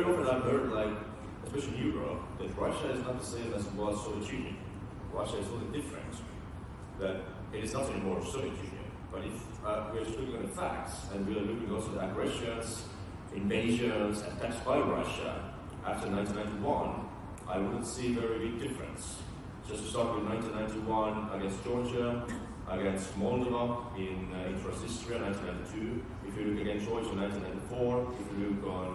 often I've heard, like, especially in Europe, that Russia is not the same as it was Soviet Union. Russia is totally different. That it is not anymore Soviet Union. But if we are just looking at the facts, and we are looking also at aggressions, invasions, attacks by Russia after 1991, I wouldn't see a very big difference. Just to start with 1991 against Georgia, against Moldova in Transnistria, 1992. If you look against Georgia, 1994. If you look on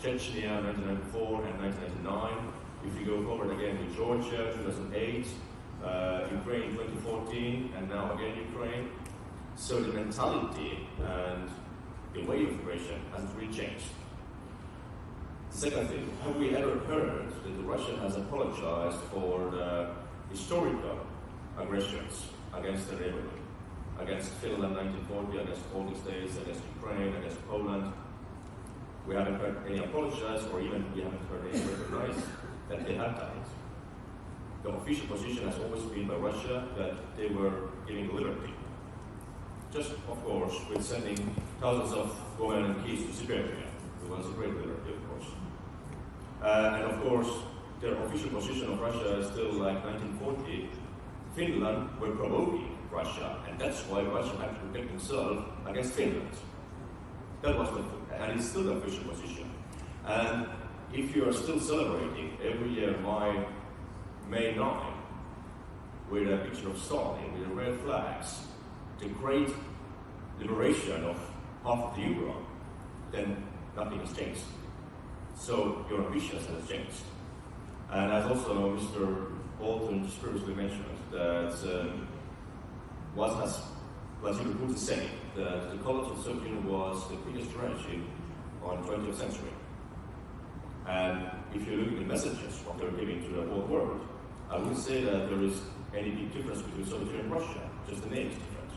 Chechnya, 1994 and 1999. If you go forward again with Georgia, 2008, Ukraine 2014, and now again Ukraine. So the mentality and the way of aggression hasn't really changed. Second thing, have we ever heard that Russia has apologized for the historical aggressions against the neighborhood? Against Finland 1940, against Baltic states, against Ukraine, against Poland? We haven't heard any apologize, or even we haven't heard any recognize that they have done it. The official position has always been by Russia that they were giving liberty. Just, of course, with sending thousands of women and kids to Siberia. It was a great liberty, of course. And of course, their official position of Russia is still like 1940. Finland were provoking Russia, and that's why Russia had to protect himself against Finland. That was and it's still the official position. And if you are still celebrating every year May 9 with a picture of Stalin, with the red flags, the great liberation of half of the Europe, then nothing has changed. So your ambitions has changed. And as also Mr. Bolton just previously mentioned, that Vladimir Putin said that the collapse of the Soviet Union was the biggest tragedy on the 20th century. And if you look at the messages what they're giving to the whole world, I wouldn't say that there is any big difference between Soviet Union and Russia, just the name is different.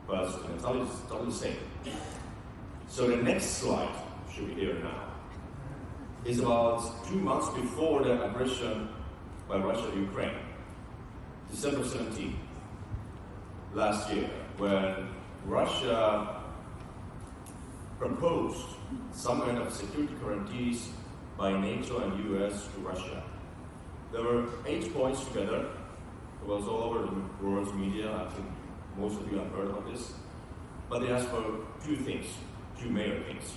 But the mentality is totally the same. So the next slide, should be here now, is about 2 months before the aggression by Russia to Ukraine. December 17, last year, when Russia proposed some kind of security guarantees by NATO and US to Russia. There were 8 points together. It was all over the world's media. I think most of you have heard of this. But they asked for 2 things, 2 major things.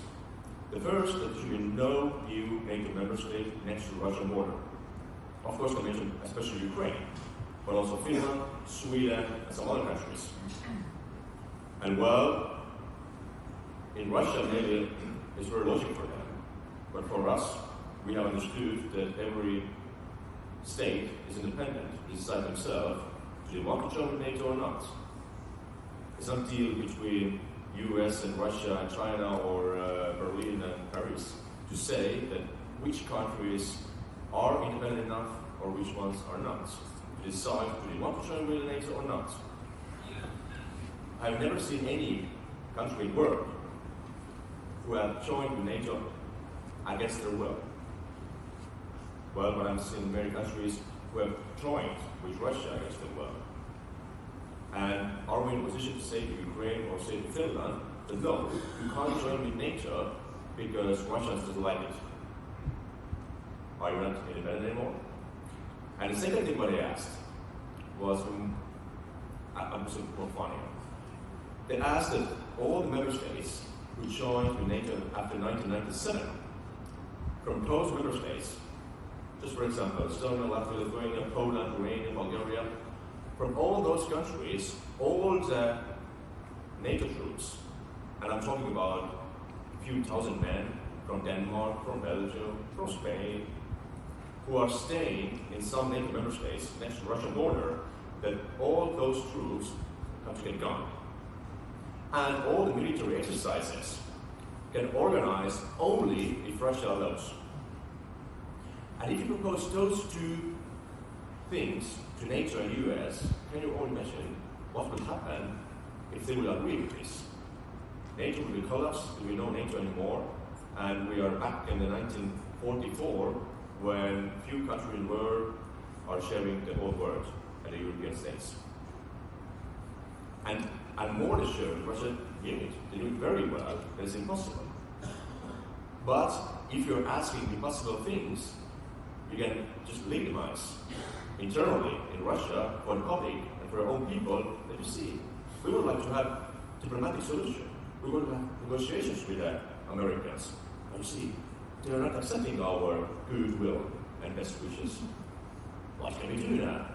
The first, that there should be no new NATO member state next to the Russian border. Of course, I mentioned especially Ukraine, but also Finland, Sweden, and some other countries. And well, in Russia, maybe it's very logical for them. But for us, we have understood that every state is independent, to decide themselves, do they want to join NATO or not. It's not a deal between US and Russia and China or Berlin and Paris to say that which countries are independent enough or which ones are not. To decide, do they want to join with NATO or not. I've never seen any country in the world who have joined with NATO against their will. Well, but I'm seeing many countries who have joined with Russia against their will. And are we in a position to say to Ukraine or say to Finland that no, you can't join with NATO because Russia doesn't like it? Are you not independent anymore? And the second thing what they asked was, I'm so funny. They asked that all the member states who joined with NATO after 1997, from those member states, just for example, Estonia, Latvia, Lithuania, Poland, Romania, Bulgaria, from all those countries, all the NATO troops, and I'm talking about a few thousand men from Denmark, from Belgium, from Spain, who are staying in some NATO member states next to the Russian border, that all those troops have to get gone. And all the military exercises can organize only if Russia allows. And if you propose those 2 things to NATO and US, can you all imagine what would happen if they will agree with this? NATO will collapse, there will be no NATO anymore, and we are back in the 1944 when few countries in the world are sharing the whole world and the European states. And I'm more than sure Russia did it. They do it very well, but it's impossible. But if you're asking impossible things, you can just legitimize internally in Russia for the public and for our own people that you see. We would like to have diplomatic solution. We want to have negotiations with the Americans. But you see, they are not accepting our goodwill and best wishes. What can we do now?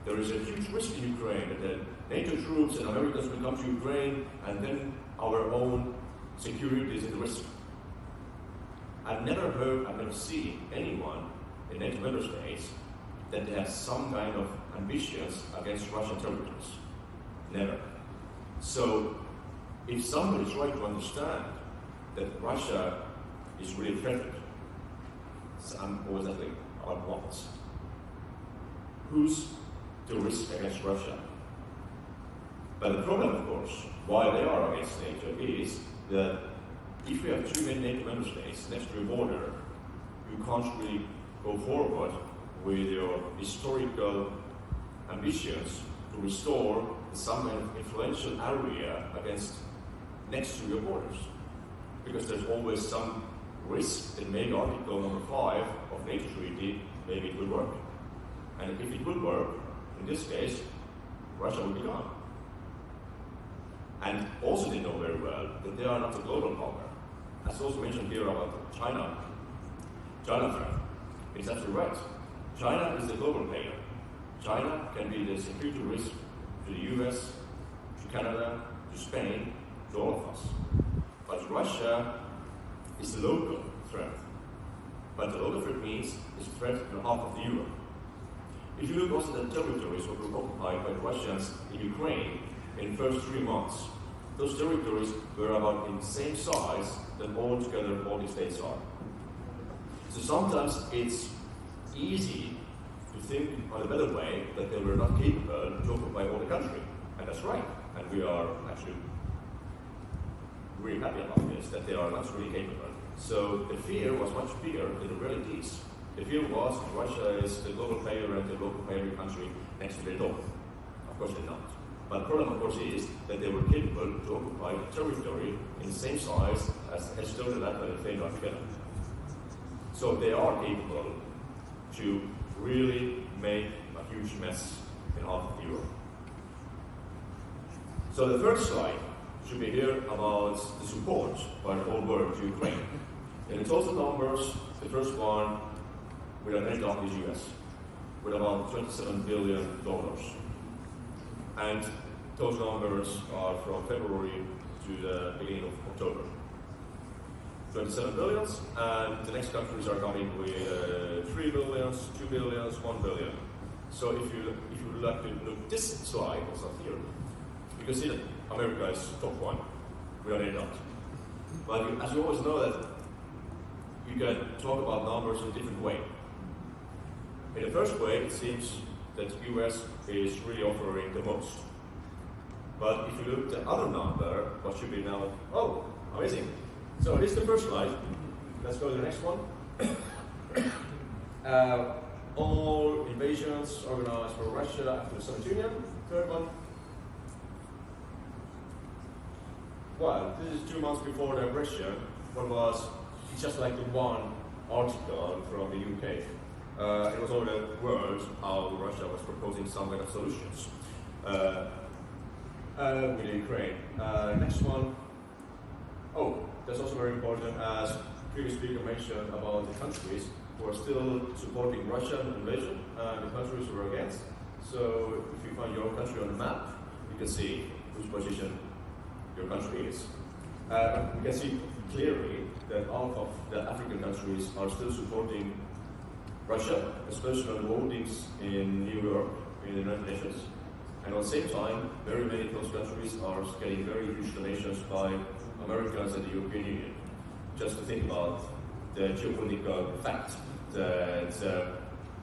There is a huge risk in Ukraine that the NATO troops and Americans will come to Ukraine, and then our own security is at risk. I've never seen anyone in NATO member states that they have some kind of ambitions against Russian territories. Never. So, if somebody tries to understand that Russia is really threatened, I'm always asking about what? Who's the risk against Russia? But the problem, of course, why they are against NATO is that if we have too many NATO member states next to a border, you can't really go forward with your historical ambitions to restore some kind of influential area against next to your borders. Because there's always some risk that maybe Article number 5 of NATO treaty, maybe it will work. And if it will work, in this case, Russia will be gone. And also they know very well that they are not a global power. As also mentioned here about China threat. It's absolutely right. China is the global player. China can be the security risk to the US, to Canada, to Spain, to all of us. But Russia is the local threat. But the local threat means it's a threat to half of the Europe. If you look also at the territories that were occupied by the Russians in Ukraine in the first 3 months, those territories were about in the same size that all together all the states are. So sometimes it's easy to think on a better way that they were not capable to occupy all the country. And that's right. And we are actually really happy about this, that they are not really capable. So the fear was much bigger than the realities. The fear was that Russia is the global player and the local player country next to their door. Of course they're not. But the problem, of course, is that they were capable to occupy territory in the same size as Estonia, Latvia, and Finland together. So they are capable to really make a huge mess in half of Europe. So the first slide should be here about the support by the whole world to Ukraine. In the total numbers, the first one with an end of the US, with about $27 billion. And those numbers are from February to the beginning of October. 27 billion, and the next countries are coming with 3 billion, 2 billion, 1 billion. So if you would like to look at this slide, it's not here, you can see that America is top one. We are not. But as you always know that you can talk about numbers in a different way. In the first way, it seems that the US is really offering the most. But if you look at the other number, what should be now, oh, amazing. So this is the first slide. Let's go to the next one. All invasions organized for Russia after the Soviet Union. Third one. Well, this is 2 months before the aggression. What was just like the one article from the UK. It was all the world how Russia was proposing some kind of solutions with Ukraine. Next one. Oh, that's also very important, as previous speaker mentioned about the countries who are still supporting Russian invasion and the countries who are against. So if you find your country on the map, you can see which position your country is. We can see clearly that all of the African countries are still supporting Russia, especially on votings in New York, in the United Nations. And at the same time, very many of those countries are getting very huge donations by Americans and the European Union. Just to think about the geopolitical fact that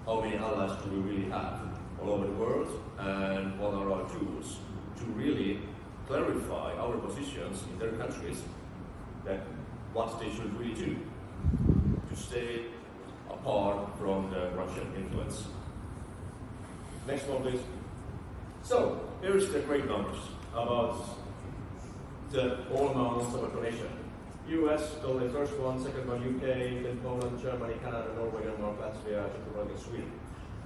how many allies do we really have all over the world, and what are our tools to really clarify our positions in their countries, that what they should really do to stay apart from the Russian influence. Next one, please. So, here's the great numbers about the all amounts of a donation. US, the first one, second one UK, then Poland, Germany, Canada, Norway, Denmark, Latvia, Czech Republic, and Sweden.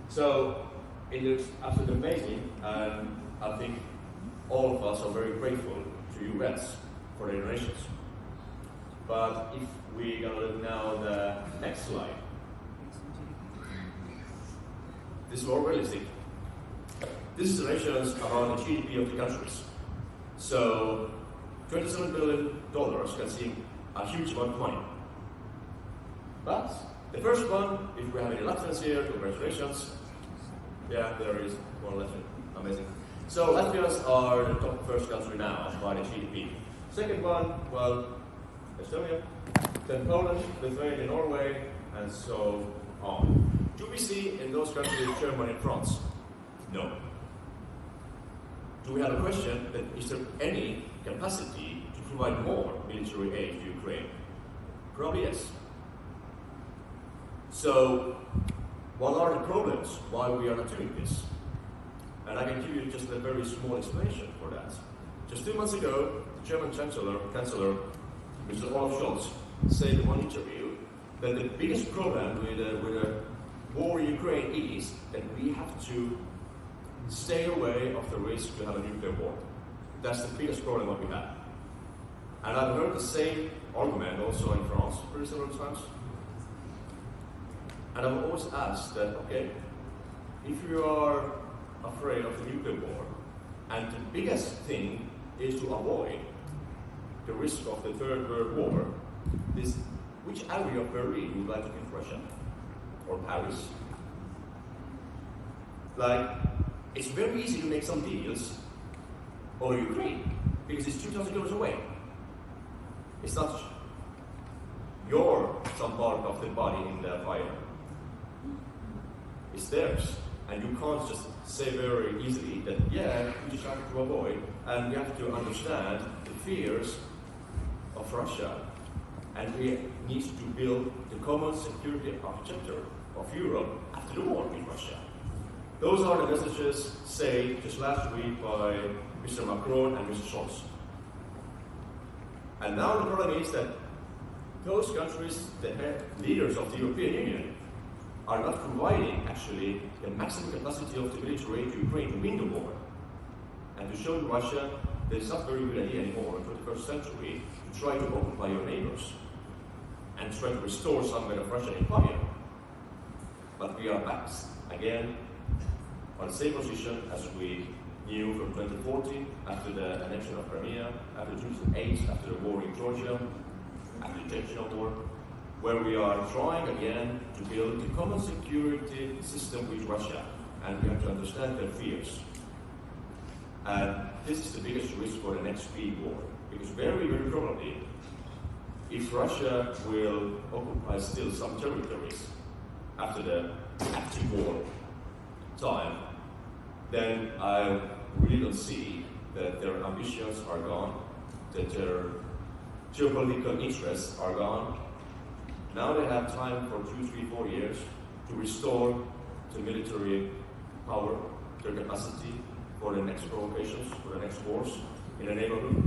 So it looks absolutely amazing, and I think all of us are very grateful to US for their donations. But if we're gonna look now the next slide, this is more realistic. This is the ratios about the GDP of the countries. So $27 billion can seem a huge amount of money. But the first one, if we have any Latvians here, congratulations. Yeah, there is one Latvian. Amazing. So Latvians are the top first country now by the GDP. Second one, well, Estonia, then Poland, Lithuania, Norway, and so on. Do we see in those countries Germany and France? No. Do we have a question that is there any capacity to provide more military aid to Ukraine? Probably yes. So, what are the problems why we are not doing this? And I can give you just a very small explanation for that. Just 2 months ago, the German Chancellor, Mr. Olaf Scholz, said in one interview that the biggest problem with the war in Ukraine is that we have to stay away of the risk to have a nuclear war. That's the biggest problem that we have. And I've heard the same argument also in France pretty several times. And I've always asked that, okay, if you are afraid of the nuclear war, and the biggest thing is to avoid the risk of the Third World War, is which area of Berlin would you like to give Russia? Or Paris? Like, it's very easy to make some deals over Ukraine, because it's 2,000 kilometers away. It's not some part of the body in the fire. It's theirs. And you can't just say very easily that, yeah, we just have to avoid, and we have to understand the fears of Russia. And we need to build the common security architecture of Europe after the war with Russia. Those are the messages said just last week by Mr. Macron and Mr. Scholz. And now the problem is that those countries, the leaders of the European Union, are not providing actually the maximum capacity of the military aid to Ukraine to win the war. And to show Russia that it's not a very good idea anymore in the 21st century to try to occupy your neighbors and try to restore some kind of Russian empire. But we are back again on the same position as we knew from 2014, after the annexion of Crimea, after 2008, after the war in Georgia, after the Chechen war, where we are trying again to build a common security system with Russia, and we have to understand their fears. And this is the biggest risk for the next big war, because very, very probably, if Russia will occupy still some territories after the active war time, then I really don't see that their ambitions are gone, that their geopolitical interests are gone. Now they have time for 2, 3, 4 years to restore the military power, their capacity for the next provocations, for the next wars in the neighborhood.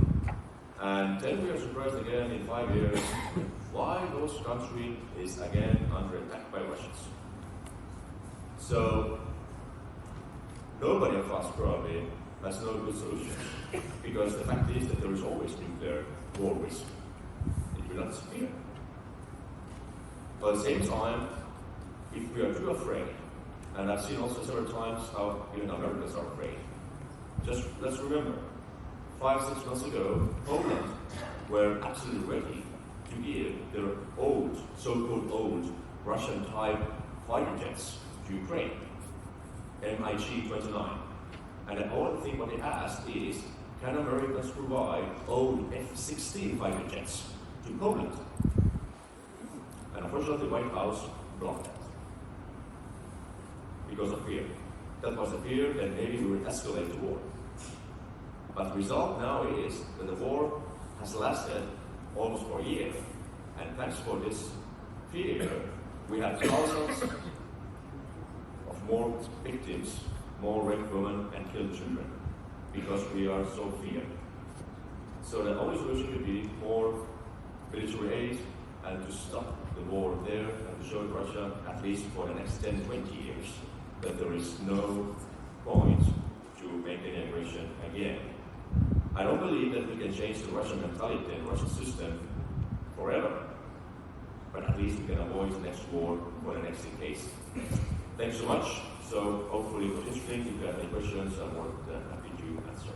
And then we are surprised again in 5 years why those country is again under attack by Russians. So nobody of us probably has no good solution, because the fact is that there is always nuclear war risk. It will not disappear. But at the same time, if we are too afraid, and I've seen also several times how even Americans are afraid, just let's remember, 5, 6 months ago, Poland were absolutely ready to give their old, so-called old, Russian-type fighter jets to Ukraine, MiG-29. And the only thing what they asked is, can Americans provide old F-16 fighter jets to Poland? And unfortunately, the White House blocked that because of fear. That was the fear that maybe we would escalate the war. But the result now is that the war has lasted almost for a year. And thanks for this fear, we have thousands of more victims, more raped women and killed children, because we are so feared. So the only solution could be more military aid and to stop the war there and to show Russia, at least for the next 10, 20 years, that there is no point to make any aggression again. I don't believe that we can change the Russian mentality and Russian system forever, but at least we can avoid the next war for the next case. Thanks so much. So hopefully it was interesting. If you have any questions, I'm more than happy to answer.